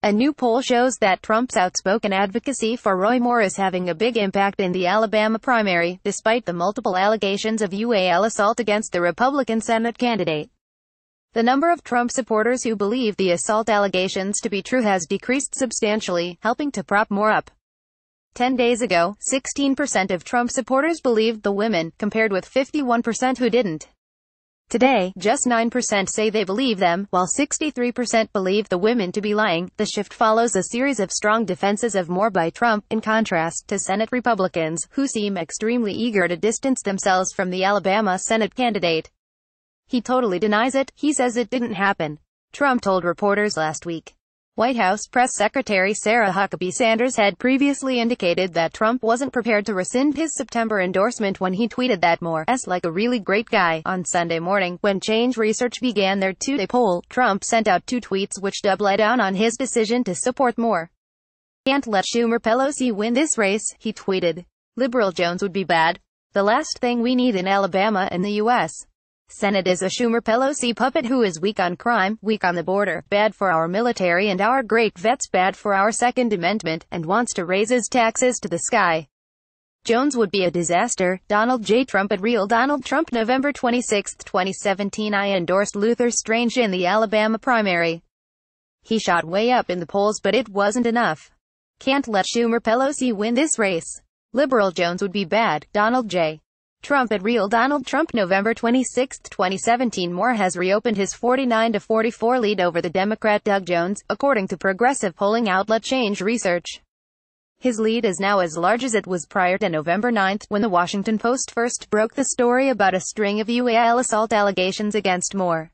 A new poll shows that Trump's outspoken advocacy for Roy Moore is having a big impact in the Alabama primary, despite the multiple allegations of UAL assault against the Republican Senate candidate. The number of Trump supporters who believe the assault allegations to be true has decreased substantially, helping to prop Moore up. 10 days ago, 16% of Trump supporters believed the women, compared with 51% who didn't. Today, just 9% say they believe them, while 63% believe the women to be lying. The shift follows a series of strong defenses of Moore by Trump, in contrast to Senate Republicans, who seem extremely eager to distance themselves from the Alabama Senate candidate. He totally denies it. He says it didn't happen, Trump told reporters last week. White House Press Secretary Sarah Huckabee Sanders had previously indicated that Trump wasn't prepared to rescind his September endorsement when he tweeted that Moore's like a really great guy. On Sunday morning, when Change Research began their two-day poll, Trump sent out two tweets which doubled down on his decision to support Moore. "Can't let Schumer-Pelosi win this race," he tweeted. "Liberal Jones would be bad. The last thing we need in Alabama and the U.S. Senate is a Schumer-Pelosi puppet who is weak on crime, weak on the border, bad for our military and our great vets, bad for our Second Amendment, and wants to raise his taxes to the sky. Jones would be a disaster." Donald J. Trump at Real Donald Trump, November 26, 2017. I endorsed Luther Strange in the Alabama primary. He shot way up in the polls, but it wasn't enough. Can't let Schumer-Pelosi win this race. Liberal Jones would be bad. Donald J. Trump at Real Donald Trump, November 26, 2017. Moore has reopened his 49-44 lead over the Democrat Doug Jones, according to progressive polling outlet Change Research. His lead is now as large as it was prior to November 9, when the Washington Post first broke the story about a string of UAL assault allegations against Moore.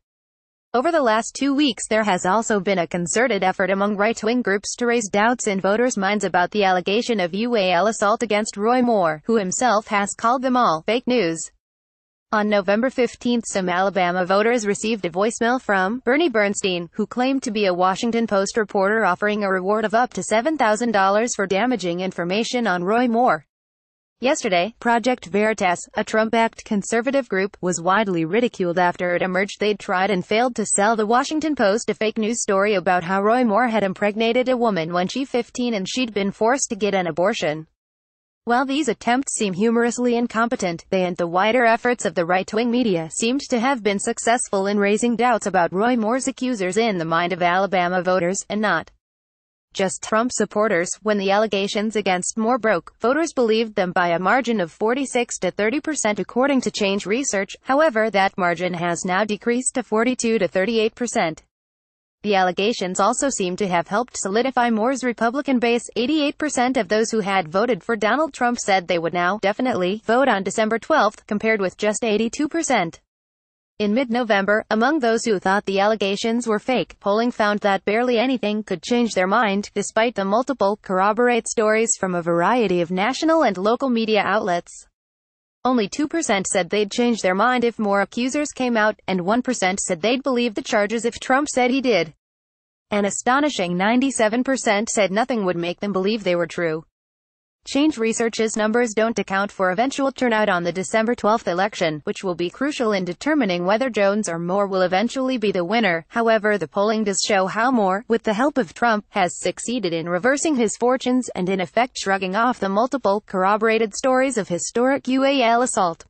Over the last 2 weeks, there has also been a concerted effort among right-wing groups to raise doubts in voters' minds about the allegation of UAL assault against Roy Moore, who himself has called them all fake news. On November 15, some Alabama voters received a voicemail from Bernie Bernstein, who claimed to be a Washington Post reporter offering a reward of up to $7,000 for damaging information on Roy Moore. Yesterday, Project Veritas, a Trump-backed conservative group, was widely ridiculed after it emerged they'd tried and failed to sell the Washington Post a fake news story about how Roy Moore had impregnated a woman when she was 15 and she'd been forced to get an abortion. While these attempts seem humorously incompetent, they and the wider efforts of the right-wing media seemed to have been successful in raising doubts about Roy Moore's accusers in the mind of Alabama voters, and not just Trump supporters. When the allegations against Moore broke, voters believed them by a margin of 46 to 30% according to Change Research. However, that margin has now decreased to 42 to 38%. The allegations also seem to have helped solidify Moore's Republican base. 88% of those who had voted for Donald Trump said they would now definitely vote on December 12, compared with just 82%. In mid-November, among those who thought the allegations were fake, polling found that barely anything could change their mind, despite the multiple corroborate stories from a variety of national and local media outlets. Only 2% said they'd change their mind if more accusers came out, and 1% said they'd believe the charges if Trump said he did. An astonishing 97% said nothing would make them believe they were true. Change Research's numbers don't account for eventual turnout on the December 12 election, which will be crucial in determining whether Jones or Moore will eventually be the winner. However, the polling does show how Moore, with the help of Trump, has succeeded in reversing his fortunes and in effect shrugging off the multiple corroborated stories of historic UAL assault.